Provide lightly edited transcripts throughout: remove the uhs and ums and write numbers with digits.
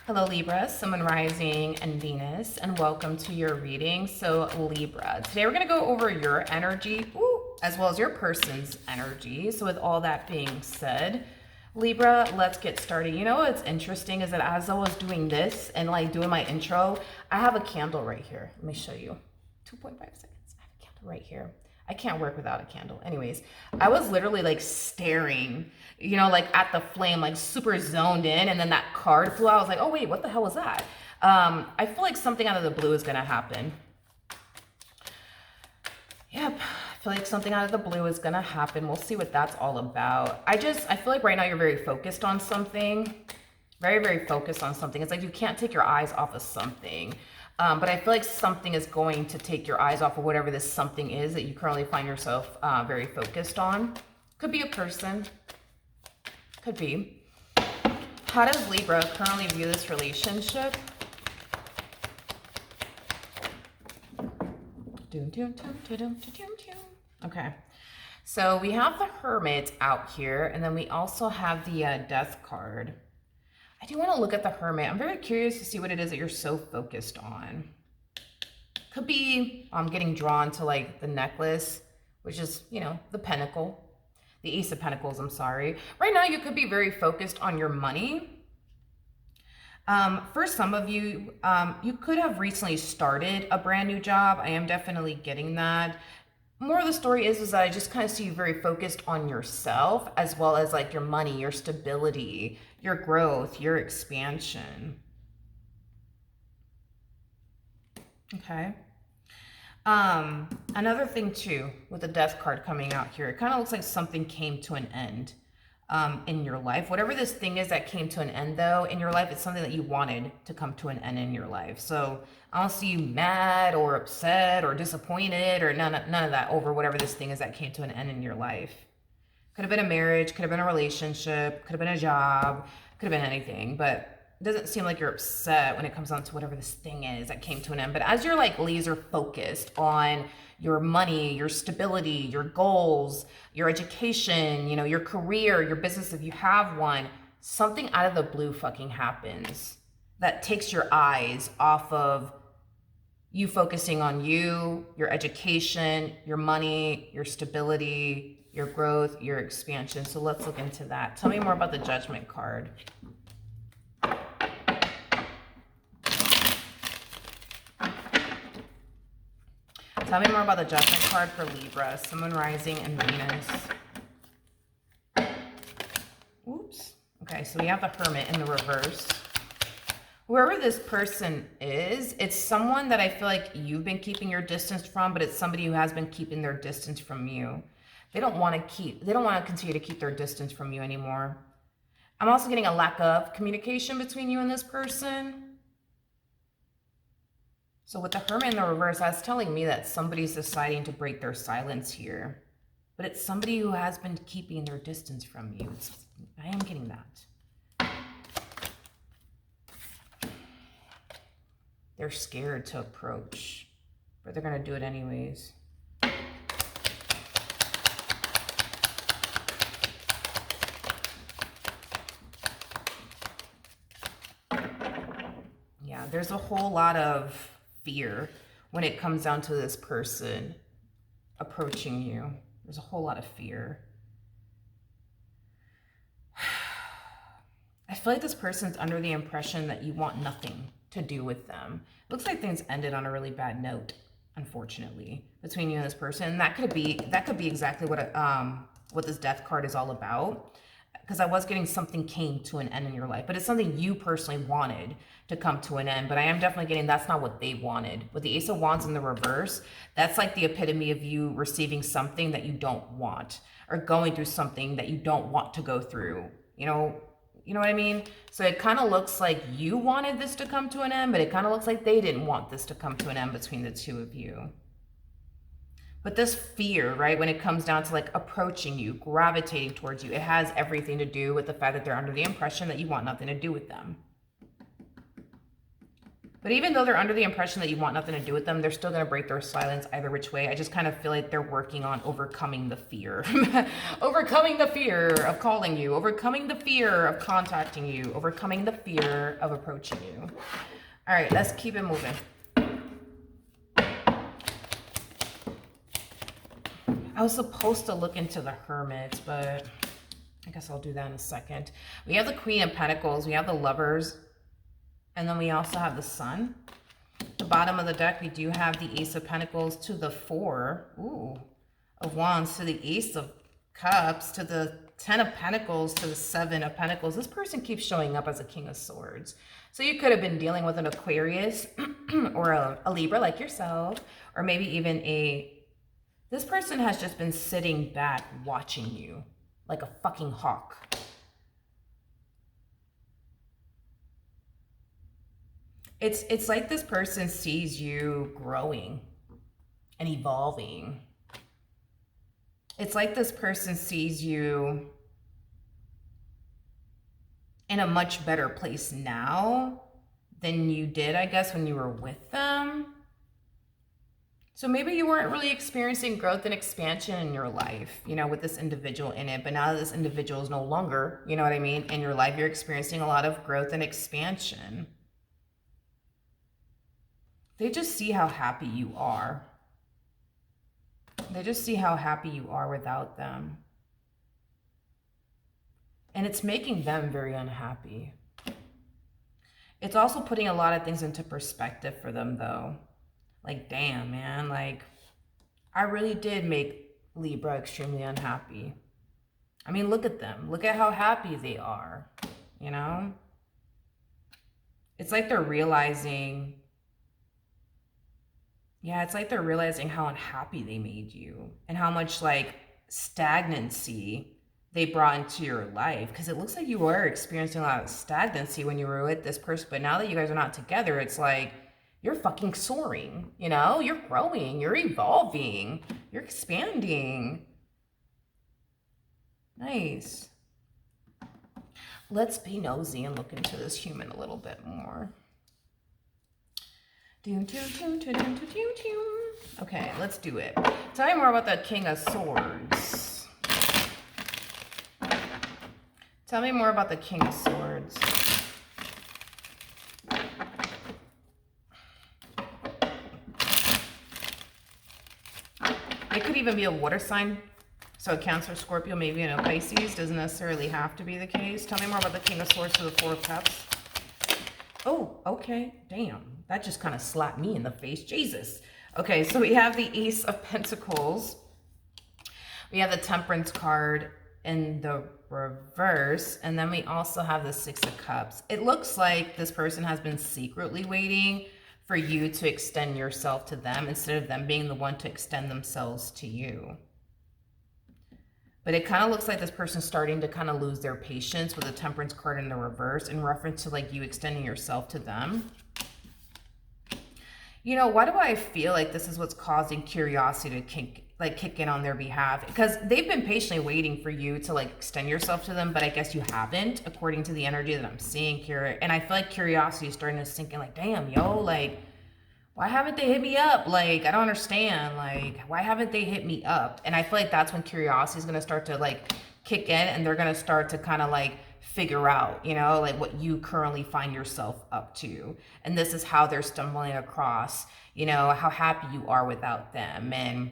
Hello Libra, Sun, Moon, Rising, and Venus, and welcome to your reading. So Libra, today we're going to go over your energy, as well as your person's energy. So with all that being said, Libra, let's get started. You know what's interesting is that as I was doing this and like doing my intro, I have a candle right here. Let me show you. 2.5 seconds. I have a candle right here. I can't work without a candle. Anyways, I was literally like staring, like at the flame, like super zoned in. And then that card flew out. I was like, oh wait, what the hell was that? I feel like something out of the blue is going to happen. Yep. I feel like something out of the blue is going to happen. We'll see what that's all about. I feel like right now you're very focused on something. Very, very focused on something. It's like you can't take your eyes off of something. But I feel like something is going to take your eyes off of whatever this something is that you currently find yourself very focused on. Could be a person. Could be. How does Libra currently view this relationship? Okay. So we have the Hermit out here, and then we also have the Death card. I do want to look at the Hermit. I'm very curious to see what it is that you're so focused on. Could be getting drawn to like the necklace, which is, the Pentacle. The Ace of Pentacles, I'm sorry. Right now, you could be very focused on your money. For some of you, you could have recently started a brand new job. I am definitely getting that. More of the story is that I just kind of see you very focused on yourself, as well as like your money, your stability, your growth, your expansion. Okay. Another thing too, with the Death card coming out here, it kind of looks like something came to an end in your life. Whatever this thing is that came to an end though, in your life, it's something that you wanted to come to an end in your life. So I don't see you mad or upset or disappointed or none of that over whatever this thing is that came to an end in your life. Could have been a marriage, could have been a relationship, could have been a job, could have been anything, but it doesn't seem like you're upset when it comes down to whatever this thing is that came to an end. But as you're like laser focused on your money, your stability, your goals, your education, your career, your business, if you have one, something out of the blue fucking happens that takes your eyes off of you focusing on you, your education, your money, your stability, your growth, your expansion. So let's look into that. Tell me more about the Judgment card. Tell me more about the Judgment card for Libra, Sun, Moon, Rising, and Venus. Oops. Okay, so we have the Hermit in the reverse. Whoever this person is, it's someone that I feel like you've been keeping your distance from, but it's somebody who has been keeping their distance from you. They don't want to continue to keep their distance from you anymore. I'm also getting a lack of communication between you and this person. So with the Hermit in the reverse, that's telling me that somebody's deciding to break their silence here. But it's somebody who has been keeping their distance from you. I am getting that. They're scared to approach, but they're going to do it anyways. Yeah, there's a whole lot of fear when it comes down to this person approaching you. There's a whole lot of fear. I feel like this person's under the impression that you want nothing to do with them. Looks like things ended on a really bad note, unfortunately, between you and this person. And that could be exactly what this Death card is all about. Because I was getting something came to an end in your life, but it's something you personally wanted to come to an end. But I am definitely getting that's not what they wanted. With the Ace of Wands in the reverse, that's like the epitome of you receiving something that you don't want, or going through something that you don't want to go through. You know what I mean? So it kind of looks like you wanted this to come to an end, but it kind of looks like they didn't want this to come to an end between the two of you. But this fear, right, when it comes down to like approaching you, gravitating towards you, it has everything to do with the fact that they're under the impression that you want nothing to do with them. But even though they're under the impression that you want nothing to do with them, they're still going to break their silence either which way. I just kind of feel like they're working on overcoming the fear. Overcoming the fear of calling you. Overcoming the fear of contacting you. Overcoming the fear of approaching you. All right, let's keep it moving. I was supposed to look into the Hermit, but I guess I'll do that in a second. We have the Queen of Pentacles. We have the Lovers. And then we also have the Sun. At the bottom of the deck, we do have the Ace of Pentacles to the 4. Ooh. Of Wands to the Ace of Cups to the 10 of Pentacles to the 7 of Pentacles. This person keeps showing up as a King of Swords. So you could have been dealing with an Aquarius or a Libra like yourself. Or maybe even this person has just been sitting back watching you like a fucking hawk. It's like this person sees you growing and evolving. It's like this person sees you in a much better place now than you did, I guess, when you were with them. So maybe you weren't really experiencing growth and expansion in your life, you know, with this individual in it. But now that this individual is no longer, you know what I mean, in your life, you're experiencing a lot of growth and expansion. They just see how happy you are. They just see how happy you are without them. And it's making them very unhappy. It's also putting a lot of things into perspective for them, though. Like, damn, man, like, I really did make Libra extremely unhappy. I mean, look at them. Look at how happy they are, you know? It's like they're realizing... Yeah, it's like they're realizing how unhappy they made you and how much like stagnancy they brought into your life. Because it looks like you were experiencing a lot of stagnancy when you were with this person. But now that you guys are not together, it's like you're fucking soaring, you know? You're growing, you're evolving, you're expanding. Nice. Let's be nosy and look into this human a little bit more. Okay, let's do it. Tell me more about the King of Swords. Tell me more about the King of Swords. It could even be a water sign. So a Cancer, Scorpio, maybe in a Pisces. Doesn't necessarily have to be the case. Tell me more about the King of Swords to the 4 of Cups. Oh, okay. Damn. That just kind of slapped me in the face. Jesus. Okay, so we have the Ace of Pentacles. We have the Temperance card in the reverse. And then we also have the 6 of Cups. It looks like this person has been secretly waiting for you to extend yourself to them instead of them being the one to extend themselves to you. But it kind of looks like this person's starting to kind of lose their patience with the Temperance card in the reverse in reference to like you extending yourself to them. You know, why do I feel like this is what's causing curiosity to kick in on their behalf? Because they've been patiently waiting for you to like extend yourself to them, but I guess you haven't, according to the energy that I'm seeing here. And I feel like curiosity is starting to sink in, like, damn, yo, like, why haven't they hit me up? Like, I don't understand. Like, why haven't they hit me up? And I feel like that's when curiosity is going to start to like kick in, and they're going to start to kind of like figure out, you know, like what you currently find yourself up to. And this is how they're stumbling across, you know, how happy you are without them and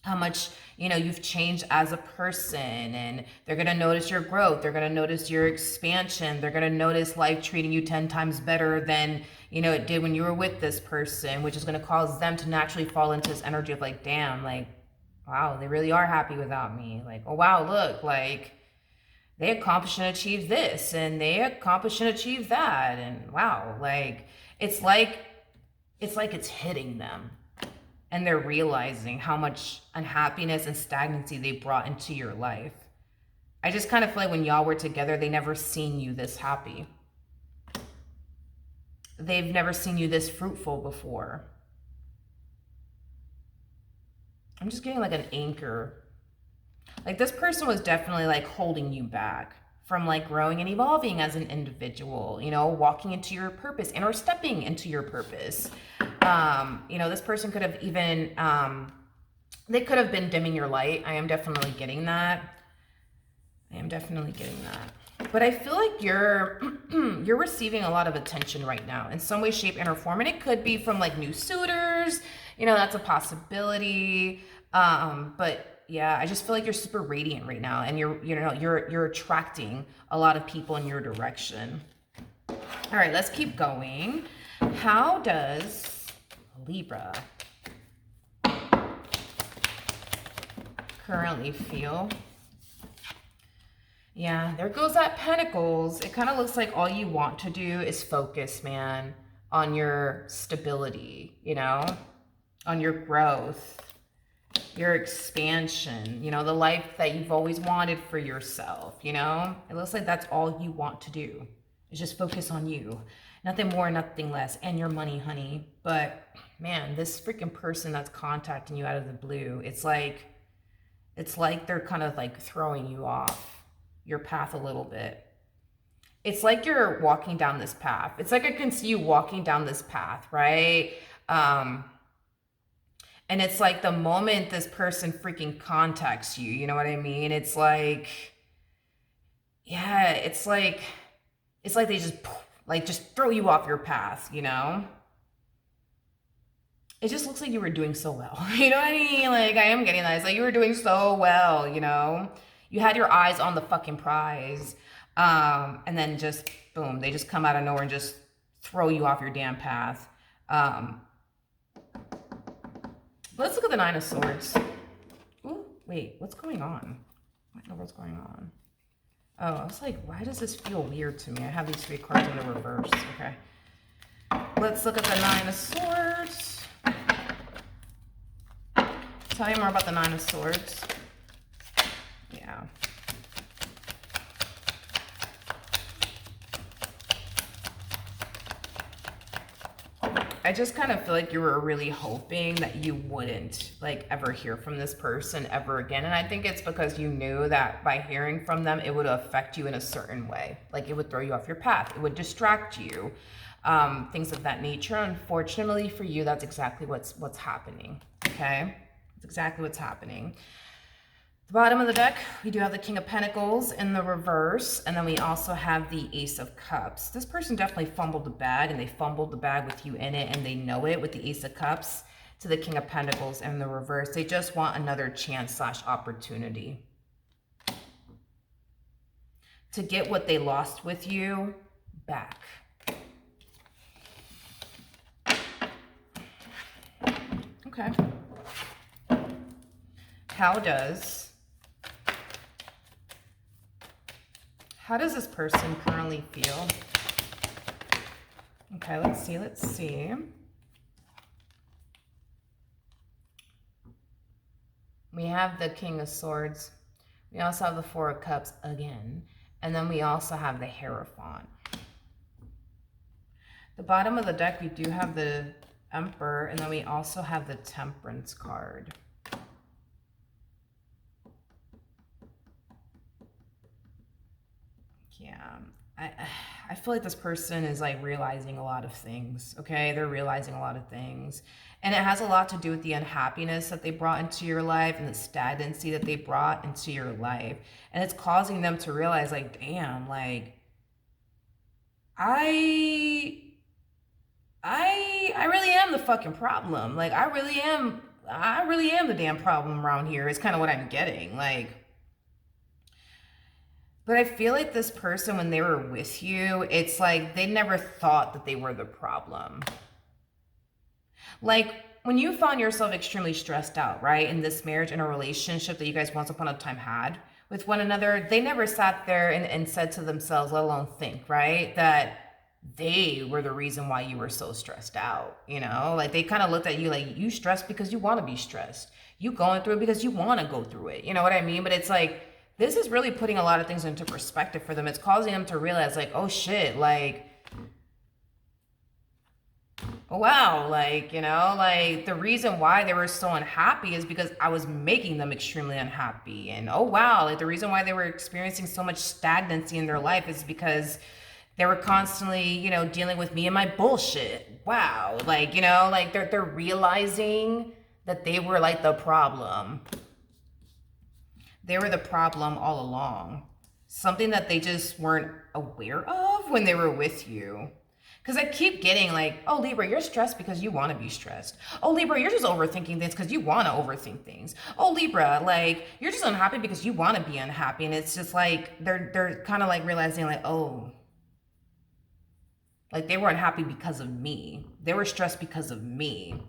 how much, you know, you've changed as a person. And they're going to notice your growth. They're going to notice your expansion. They're going to notice life treating you 10 times better than, you know, it did when you were with this person, which is going to cause them to naturally fall into this energy of like, damn, like, wow, they really are happy without me. Like, oh, wow, look, like, they accomplished and achieved this, and they accomplished and achieved that. And wow, like, it's hitting them. And they're realizing how much unhappiness and stagnancy they brought into your life. I just kind of feel like when y'all were together, they never seen you this happy. They've never seen you this fruitful before. I'm just getting like an anchor. Like this person was definitely like holding you back from like growing and evolving as an individual, you know, walking into your purpose and or stepping into your purpose. You know, this person could have even, they could have been dimming your light. I am definitely getting that. I am definitely getting that. But I feel like you're you're receiving a lot of attention right now in some way, shape, and or form. And it could be from like new suitors, you know, that's a possibility. But yeah, I just feel like you're super radiant right now, and you're attracting a lot of people in your direction. All right, let's keep going. How does Libra currently feel? Yeah, there goes that Pentacles. It kind of looks like all you want to do is focus, man, on your stability, you know, on your growth, your expansion, you know, the life that you've always wanted for yourself, you know. It looks like that's all you want to do is just focus on you. Nothing more, nothing less, and your money, honey. But man, this freaking person that's contacting you out of the blue, it's like they're kind of like throwing you off your path a little bit. It's like you're walking down this path. It's like I can see you walking down this path, right? And it's like the moment this person freaking contacts you, you know what I mean? It's like, yeah, it's like they just throw you off your path, you know? It just looks like you were doing so well. You know what I mean? Like, I am getting that. It's like you were doing so well, you know? You had your eyes on the fucking prize. And then just, boom, they just come out of nowhere and just throw you off your damn path. Let's look at the Nine of Swords. Ooh, wait, what's going on? I don't know what's going on. Oh, I was like, why does this feel weird to me? I have these 3 cards in the reverse. Okay. Let's look at the Nine of Swords. Tell me more about the Nine of Swords. Yeah. I just kind of feel like you were really hoping that you wouldn't like ever hear from this person ever again. And I think it's because you knew that by hearing from them, it would affect you in a certain way. Like it would throw you off your path. It would distract you. Things of that nature. Unfortunately for you, that's exactly what's happening. Okay? That's exactly what's happening. The bottom of the deck, we do have the King of Pentacles in the reverse, and then we also have the Ace of Cups. This person definitely fumbled the bag, and they fumbled the bag with you in it, and they know it with the Ace of Cups to the King of Pentacles in the reverse. They just want another chance / opportunity to get what they lost with you back. Okay. How does this person currently feel? Okay, let's see. We have the King of Swords. We also have the Four of Cups again. And then we also have the Hierophant. The bottom of the deck, we do have the Emperor, and then we also have the Temperance card. Yeah, I feel like this person is like realizing a lot of things, okay? They're realizing a lot of things. And it has a lot to do with the unhappiness that they brought into your life and the stagnancy that they brought into your life. And it's causing them to realize like, damn, like, I really am the fucking problem. Like, I really am the damn problem around here is kind of what I'm getting. Like, but I feel like this person, when they were with you, it's like they never thought that they were the problem. Like when you found yourself extremely stressed out, right, in this marriage, in a relationship that you guys once upon a time had with one another, they never sat there and said to themselves, let alone think, right, that they were the reason why you were so stressed out, you know? Like they kind of looked at you like, you stressed because you want to be stressed. You going through it because you want to go through it. You know what I mean? But it's like, this is really putting a lot of things into perspective for them. It's causing them to realize like, oh shit, like, Oh, wow, like, like the reason why they were so unhappy is because I was making them extremely unhappy. And oh, wow, like the reason why they were experiencing so much stagnancy in their life is because they were constantly, dealing with me and my bullshit. Wow, like, like they're realizing that they were like the problem. They were the problem all along. Something that they just weren't aware of when they were with you. Because I keep getting like, oh, Libra, you're stressed because you want to be stressed. Oh, Libra, you're just overthinking things because you want to overthink things. Oh, Libra, like, you're just unhappy because you want to be unhappy. And it's just like, they're kind of like realizing like, oh, like they were unhappy because of me. They were stressed because of me.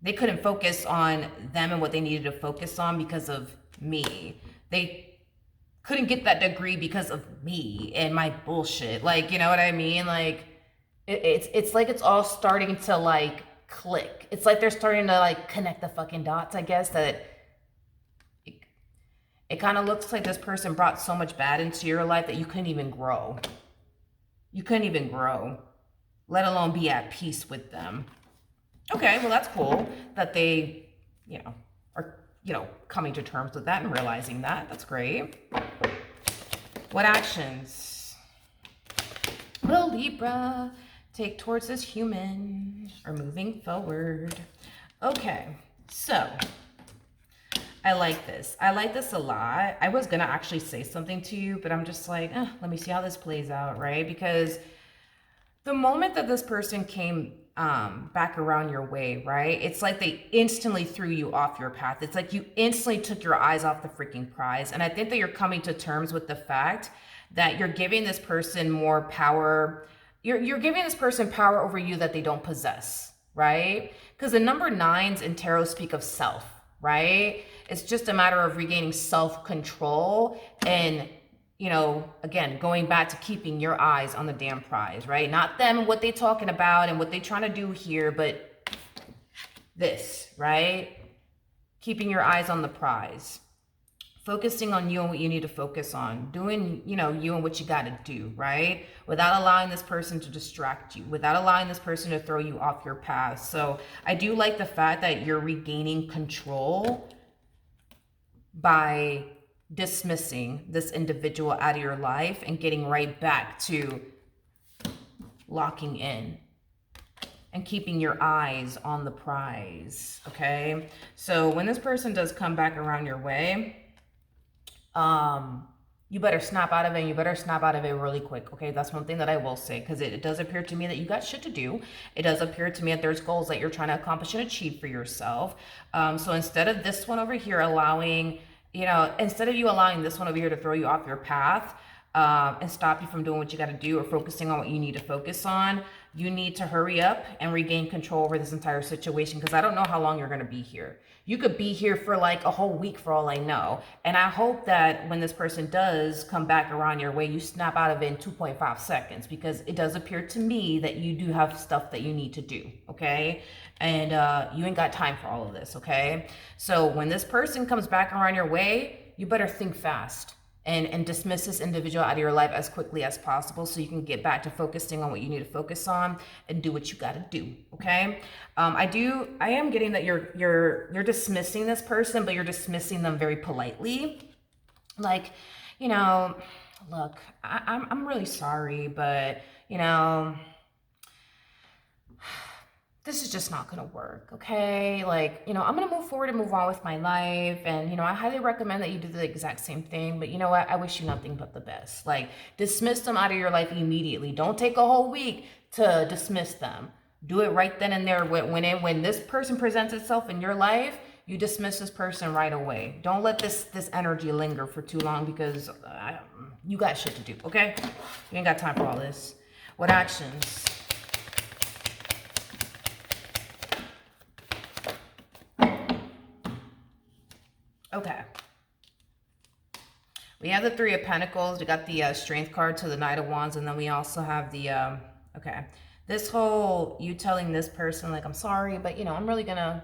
They couldn't focus on them and what they needed to focus on because of me. They couldn't get that degree because of me and my bullshit. Like, you know what I mean? Like, it's like it's all starting to like click. It's like they're starting to like connect the fucking dots, I guess, that it kind of looks like this person brought so much bad into your life that you couldn't even grow. You couldn't even grow, let alone be at peace with them. Okay, well, that's cool that they, are, coming to terms with that and realizing that. That's great. What actions will Libra take towards this human or moving forward? Okay, so I like this. I like this a lot. I was going to actually say something to you, but I'm just like, let me see how this plays out, right? Because the moment that this person came back around your way, right? It's like they instantly threw you off your path. It's like you instantly took your eyes off the freaking prize. And I think that you're coming to terms with the fact that you're giving this person more power. You're giving this person power over you that they don't possess, right? Because the number 9s in tarot speak of self, right? It's just a matter of regaining self-control and again, going back to keeping your eyes on the damn prize, right? Not them and what they talking about and what they trying to do here, but this, right? Keeping your eyes on the prize. Focusing on you and what you need to focus on. Doing, you and what you got to do, right? Without allowing this person to distract you. Without allowing this person to throw you off your path. So I do like the fact that you're regaining control by dismissing this individual out of your life and getting right back to locking in and keeping your eyes on the prize. Okay, so when this person does come back around your way, you better snap out of it, and you better snap out of it really quick. Okay, that's one thing that I will say, because it does appear to me that you got shit to do. It does appear to me that there's goals that you're trying to accomplish and achieve for yourself. So instead of this one over here allowing, instead of you allowing this one over here to throw you off your path and stop you from doing what you got to do or focusing on what you need to focus on, you need to hurry up and regain control over this entire situation, because I don't know how long you're going to be here. You could be here for like a whole week for all I know. And I hope that when this person does come back around your way, you snap out of it in 2.5 seconds, because it does appear to me that you do have stuff that you need to do, okay? And you ain't got time for all of this, okay? So when this person comes back around your way, you better think fast and dismiss this individual out of your life as quickly as possible, so you can get back to focusing on what you need to focus on and do what you got to do. Okay. I am getting that you're dismissing this person, but you're dismissing them very politely. Like, look, I'm really sorry, but this is just not going to work, okay? Like, I'm going to move forward and move on with my life. And, I highly recommend that you do the exact same thing. But you know what? I wish you nothing but the best. Like, dismiss them out of your life immediately. Don't take a whole week to dismiss them. Do it right then and there. When this person presents itself in your life, you dismiss this person right away. Don't let this energy linger for too long, because you got shit to do, okay? You ain't got time for all this. What actions? Okay. We have the 3 of Pentacles. We got the Strength card to the Knight of Wands. And then we also have the, okay. This whole, you telling this person, like, I'm sorry, but, I'm really gonna,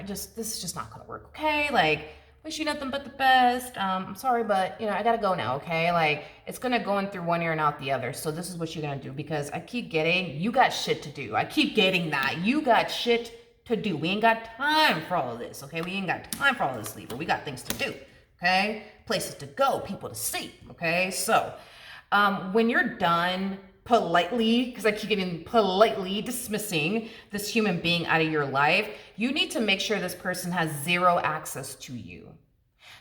this is just not gonna work, okay? Like, wish you nothing but the best. I'm sorry, but you know, I gotta go now, okay? Like, it's gonna go in through one ear and out the other. So this is what you're gonna do, because I keep getting, you got shit to do. I keep getting that. You got shit to do. We ain't got time for all of this, okay? We ain't got time for all of this, Libra. We got things to do, okay? Places to go, people to see, okay? So, when you're done politely, because I keep getting politely dismissing this human being out of your life, you need to make sure this person has zero access to you.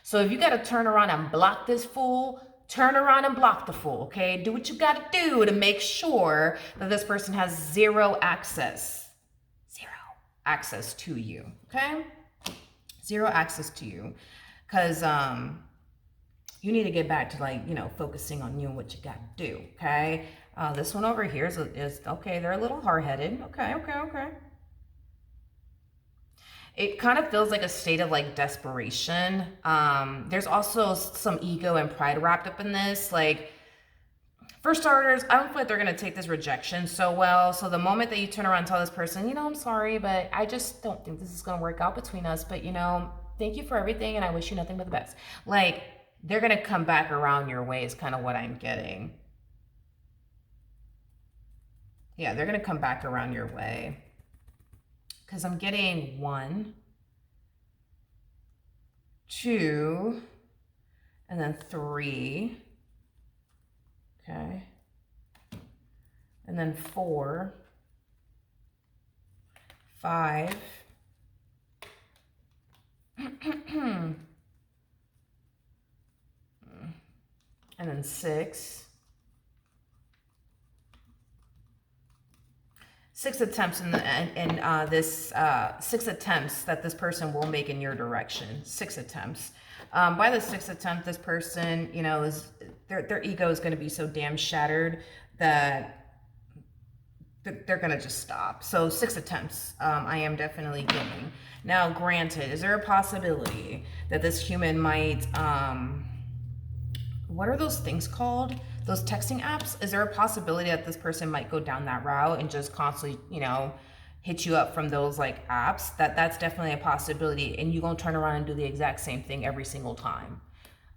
So if you got to turn around and block this fool, turn around and block the fool, okay? Do what you got to do to make sure that this person has zero access to you, okay? Zero access to you, because you need to get back to, like, you know, focusing on you and what you got to do, okay? This one over here is okay, they're a little hard-headed. Okay. It kind of feels like a state of, like, desperation. There's also some ego and pride wrapped up in this. Like, for starters, I don't feel like they're going to take this rejection so well. So the moment that you turn around and tell this person, you know, I'm sorry, but I just don't think this is going to work out between us. But, you know, thank you for everything, and I wish you nothing but the best. Like, they're going to come back around your way is kind of what I'm getting. Yeah, they're going to come back around your way. Because I'm getting 1, 2, and then 3. Okay. And then 4, 5. And then 6. 6 attempts in this 6 attempts that this person will make in your direction. 6 attempts. By the 6th attempt, this person, you know, is their ego is going to be so damn shattered that they're going to just stop. So 6 attempts, I am definitely giving. Now, granted, is there a possibility that this human might, what are those things called? Those texting apps? Is there a possibility that this person might go down that route and just constantly, you know, hit you up from those, like, apps? That's definitely a possibility, and you gonna turn around and do the exact same thing every single time.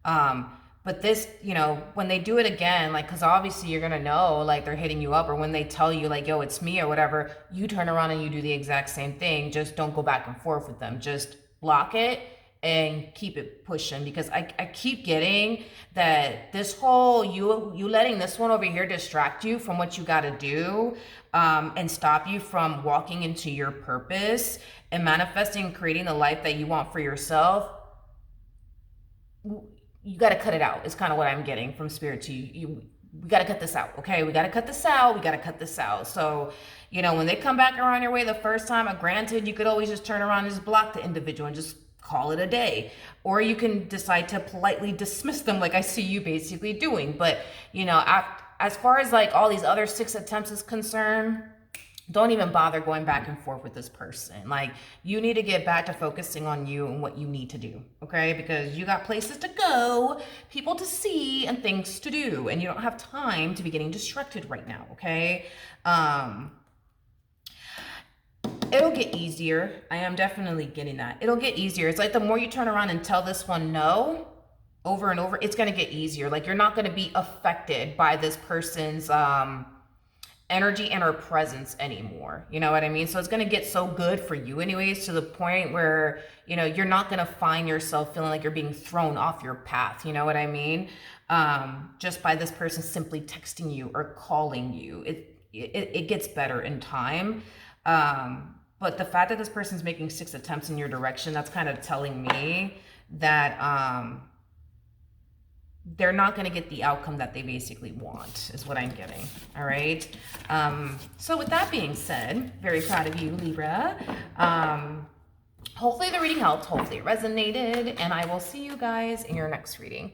But this, you know, when they do it again, like, because obviously you're gonna know, like, they're hitting you up, or when they tell you, like, yo, it's me or whatever, you turn around and you do the exact same thing. Just don't go back and forth with them. Just block it and keep it pushing, because I keep getting that this whole you letting this one over here distract you from what you got to do, and stop you from walking into your purpose and manifesting and creating the life that you want for yourself. You got to cut it out. It's kind of what I'm getting from spirit to you. We got to cut this out. Okay. We got to cut this out. So, you know, when they come back around your way the first time, granted, you could always just turn around and just block the individual and just call it a day, or you can decide to politely dismiss them, like I see you basically doing. But, you know, as far as, like, all these other 6 attempts is concerned, don't even bother going back and forth with this person. Like, you need to get back to focusing on you and what you need to do, okay? Because you got places to go, people to see, and things to do, and you don't have time to be getting distracted right now, okay? It'll get easier. I am definitely getting that. It'll get easier. It's like the more you turn around and tell this one no over and over, it's going to get easier. Like, you're not going to be affected by this person's energy and her presence anymore. You know what I mean? So it's going to get so good for you anyways, to the point where, you know, you're not going to find yourself feeling like you're being thrown off your path. You know what I mean? Just by this person simply texting you or calling you. It gets better in time. But the fact that this person's making 6 attempts in your direction, that's kind of telling me that they're not going to get the outcome that they basically want, is what I'm getting. All right. So with that being said, very proud of you, Libra. Hopefully the reading helped. Hopefully it resonated. And I will see you guys in your next reading.